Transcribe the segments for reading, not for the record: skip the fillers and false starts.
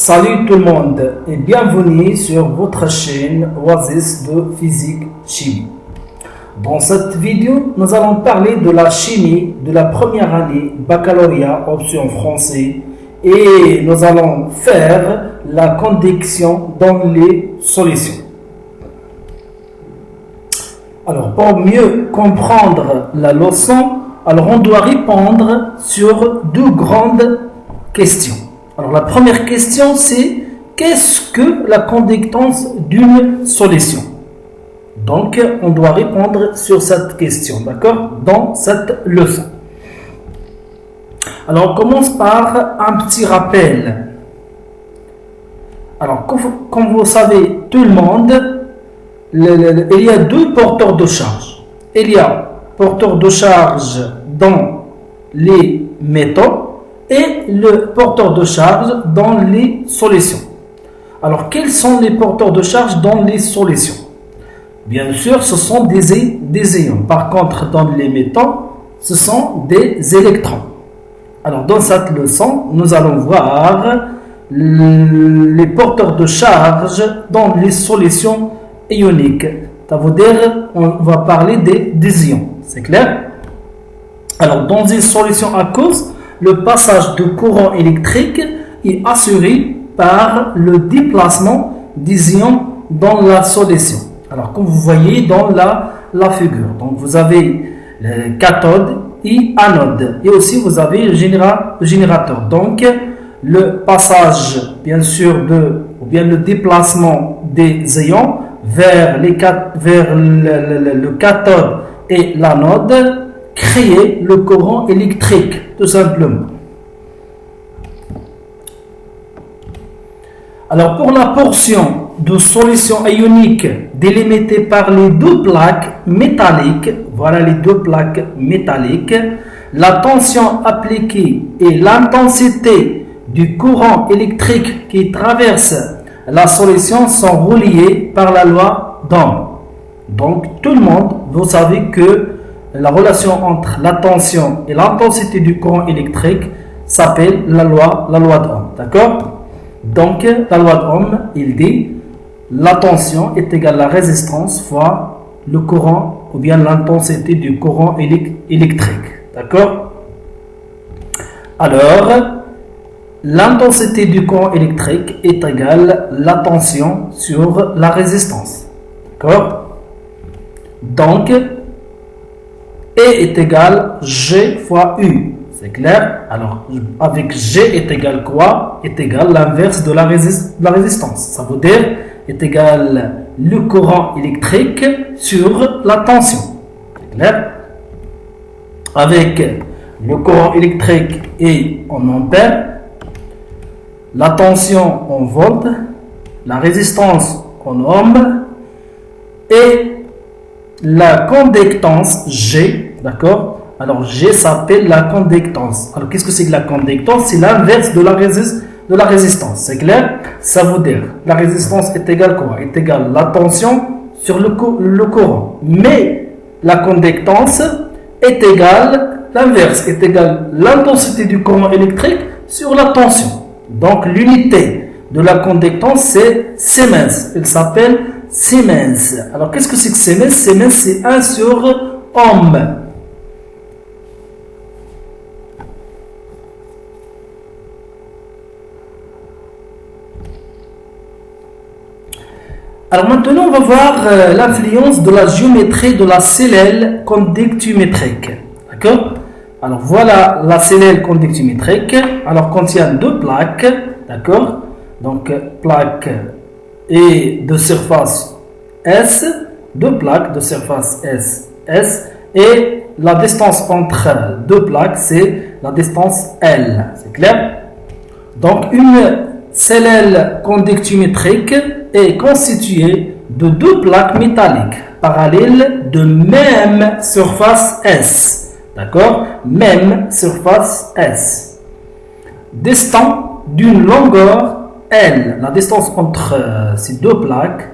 Salut tout le monde et bienvenue sur votre chaîne Oasis de Physique Chimie. Dans cette vidéo, nous allons parler de la chimie de la première année baccalauréat option français et nous allons faire la conduction dans les solutions. Alors pour mieux comprendre la leçon, on doit répondre sur deux grandes questions. Alors la première question c'est qu'est-ce que la conductance d'une solution? Donc on doit répondre sur cette question, d'accord, dans cette leçon. Alors on commence par un petit rappel. Alors comme vous savez tout le monde, il y a deux porteurs de charge. Il y a porteur de charge dans les métaux et le porteur de charge dans les solutions. Alors, quels sont les porteurs de charge dans les solutions? Bien sûr, ce sont des ions. Par contre, dans les métaux, ce sont des électrons. Alors, dans cette leçon, nous allons voir les porteurs de charge dans les solutions ioniques. Ça veut dire, on va parler des ions. C'est clair? Alors, dans une solution aqueuse, le passage de courant électrique est assuré par le déplacement des ions dans la solution. Alors, comme vous voyez dans la figure, donc vous avez le cathode et anode, et aussi vous avez le générateur. Donc, le passage, bien sûr, ou bien le déplacement des ions vers le cathode et l'anode créer le courant électrique, tout simplement. Alors, pour la portion de solution ionique délimitée par les deux plaques métalliques, voilà les deux plaques métalliques, la tension appliquée et l'intensité du courant électrique qui traverse la solution sont reliées par la loi d'Ohm. Donc, tout le monde, vous savez que la relation entre la tension et l'intensité du courant électrique s'appelle la loi d'Ohm. D'accord? Donc, la loi d'Ohm, il dit la tension est égale à la résistance fois le courant ou bien l'intensité du courant électrique. D'accord? Alors, l'intensité du courant électrique est égale à la tension sur la résistance. D'accord? Donc, E est égal G fois U. C'est clair? Alors, avec G est égal quoi? Est égal l'inverse de la résistance. Ça veut dire est égal le courant électrique sur la tension. C'est clair? Avec le courant électrique est en ampères, la tension en volts, la résistance en ohms et la conductance G, d'accord? Alors G s'appelle la conductance. Alors qu'est-ce que c'est que la conductance? C'est l'inverse de la résistance, c'est clair? Ça veut dire la résistance est égale quoi? Est égale la tension sur le courant. Mais la conductance est égale, l'inverse est égale l'intensité du courant électrique sur la tension. Donc l'unité de la conductance c'est Siemens. Elle s'appelle Siemens. Alors, qu'est-ce que c'est que Siemens? Siemens, c'est 1 sur Ohm. Alors, maintenant, on va voir l'influence de la géométrie de la cellule conductimétrique. D'accord? Alors, voilà la cellule conductimétrique. Alors, contient deux plaques. D'accord? Donc, plaque et de surface S, deux plaques de surface S, et la distance entre deux plaques, c'est la distance L. C'est clair? Donc, une cellule conductimétrique est constituée de deux plaques métalliques parallèles de même surface S. D'accord? Même surface S. Distant d'une longueur L, la distance entre ces deux plaques,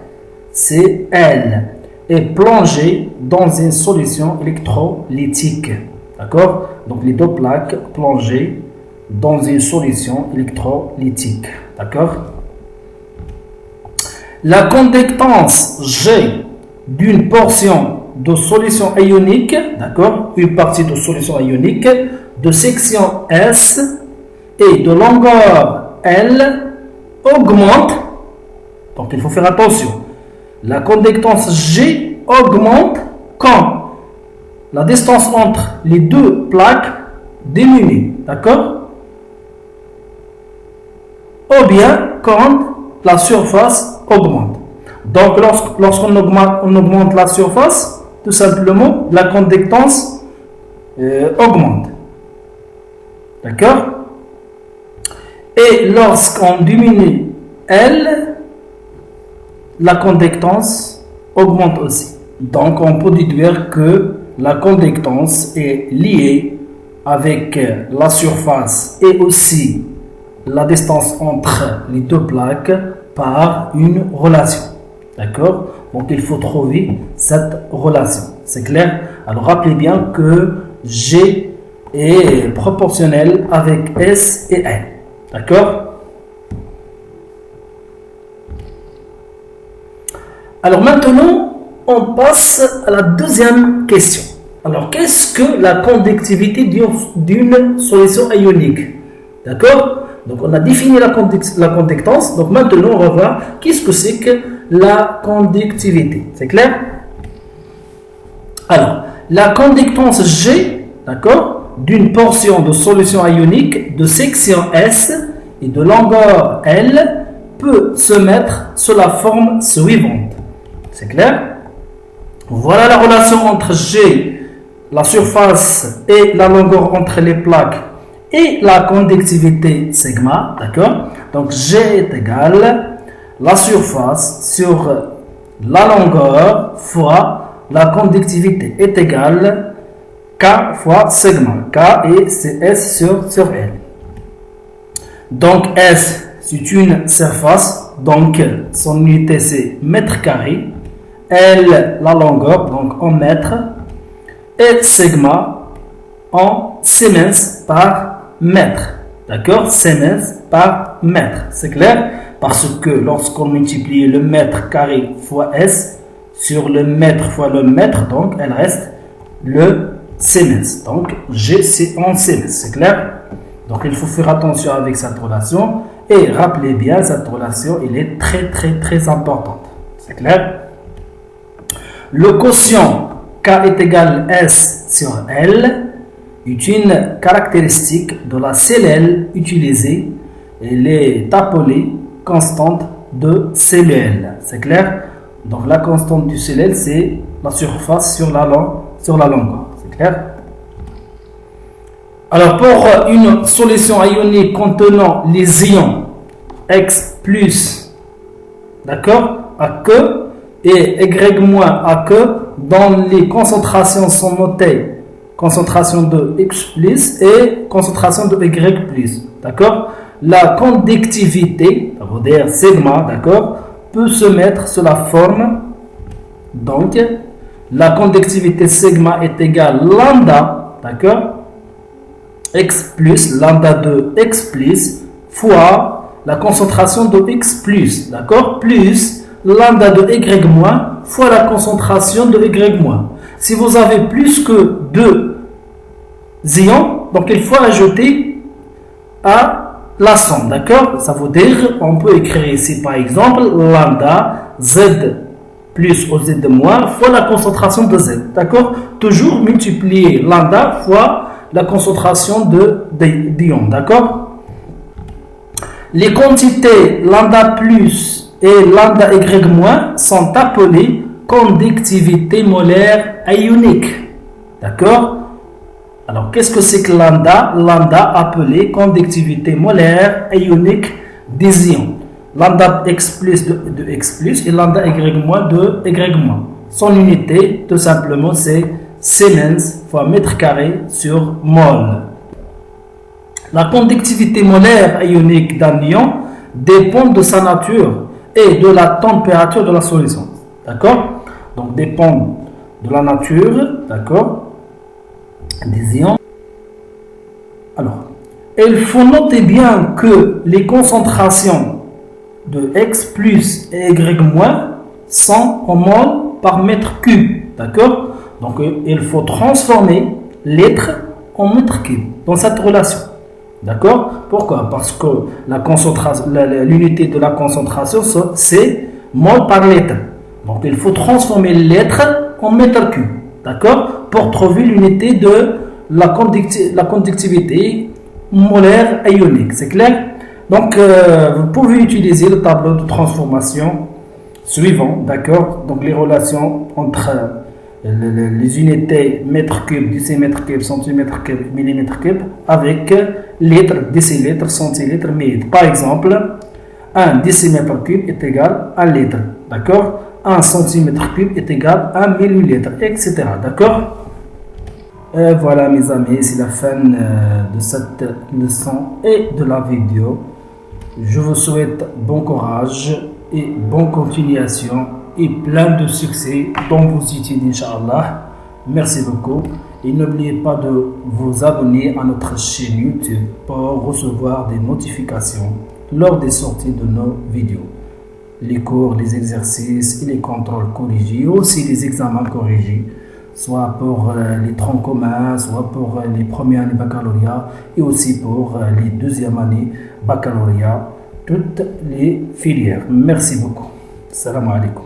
c'est L, est plongée dans une solution électrolytique. D'accord? Donc les deux plaques plongées dans une solution électrolytique. D'accord? La conductance G d'une portion de solution ionique, d'accord, une partie de solution ionique de section S et de longueur L augmente, donc il faut faire attention, la conductance G augmente quand la distance entre les deux plaques diminue, d'accord, ou bien quand la surface augmente. Donc lorsqu'on augmente la surface, tout simplement la conductance augmente, d'accord. Et lorsqu'on diminue L, la conductance augmente aussi. Donc on peut déduire que la conductance est liée avec la surface et aussi la distance entre les deux plaques par une relation. D'accord? Donc il faut trouver cette relation. C'est clair? Alors rappelez bien que G est proportionnel avec S et L. D'accord? Alors maintenant, on passe à la deuxième question. Alors qu'est-ce que la conductivité d'une solution ionique? D'accord? Donc on a défini la conductance. Donc maintenant, on va voir qu'est-ce que c'est que la conductivité. C'est clair? Alors, la conductance G, d'accord, d'une portion de solution ionique de section S et de longueur L peut se mettre sous la forme suivante. C'est clair? Voilà la relation entre G, la surface et la longueur entre les plaques et la conductivité sigma, d'accord? Donc G est égal la surface sur la longueur fois la conductivité est égale K fois sigma. K et c'est S sur L. Donc S c'est une surface, donc son unité c'est mètre carré. L la longueur, donc en mètres. Et sigma en siemens par mètre. D'accord? Siemens par mètre. C'est clair? Parce que lorsqu'on multiplie le mètre carré fois S sur le mètre fois le mètre, donc elle reste le siemens. Donc G c'est en siemens. C'est clair? Donc il faut faire attention avec cette relation. Et rappelez bien, cette relation, elle est très importante. C'est clair? Le quotient K est égal S sur L est une caractéristique de la cellule utilisée. Elle est appelée constante de cellule. C'est clair? Donc la constante du cellule, c'est la surface sur la longueur. C'est clair? Alors pour une solution ionique contenant les ions X plus, d'accord, à que et Y moins à que, dont les concentrations sont notées concentration de X plus et concentration de Y plus, d'accord, la conductivité, ça veut dire sigma, d'accord, peut se mettre sous la forme, donc la conductivité sigma est égale lambda, d'accord, X plus, lambda de X plus, fois la concentration de X plus, d'accord, plus lambda de Y moins, fois la concentration de Y moins. Si vous avez plus que 2 ions, donc il faut ajouter à la somme, d'accord. Ça veut dire, on peut écrire ici par exemple, lambda Z plus au Z moins, fois la concentration de Z, d'accord. Toujours multiplier lambda fois la concentration d'ions, d'accord. Les quantités lambda plus et lambda Y moins sont appelées conductivité molaire ionique, d'accord. Alors qu'est-ce que c'est que lambda? Lambda appelé conductivité molaire ionique des ions. Lambda X plus de X plus et lambda Y moins de Y moins. Son unité tout simplement c'est Siemens fois mètre carré sur mol. La conductivité molaire ionique d'un ion dépend de sa nature et de la température de la solution. D'accord? Donc dépend de la nature, d'accord, des ions. Alors, il faut noter bien que les concentrations de x plus y moins 100 en mol par mètre cube. D'accord? Donc, il faut transformer litre en mètre cube dans cette relation. D'accord? Pourquoi? Parce que l'unité de la concentration, c'est mol par litre. Donc, il faut transformer litre en mètre cube. D'accord? Pour trouver l'unité de la conductivité molaire ionique. C'est clair? Donc, vous pouvez utiliser le tableau de transformation suivant. D'accord? Donc, les relations entre les unités mètre cube, décimètre cube, centimètre cube, millimètre cube avec litre, décilitre, centilitre, millilitre. Par exemple, 1 décimètre cube est égal à 1 litre. D'accord? 1 centimètre cube est égal à 1 millilitre, etc. D'accord? Et voilà mes amis, c'est la fin de cette leçon et de la vidéo. Je vous souhaite bon courage et bonne continuation et plein de succès dans vos études, Inch'Allah. Merci beaucoup. Et n'oubliez pas de vous abonner à notre chaîne YouTube pour recevoir des notifications lors des sorties de nos vidéos. Les cours, les exercices et les contrôles corrigés, aussi les examens corrigés, soit pour les troncs communs, soit pour les premières années baccalauréat et aussi pour les deuxièmes années baccalauréat, toutes les filières. Merci beaucoup. Salam alaikum.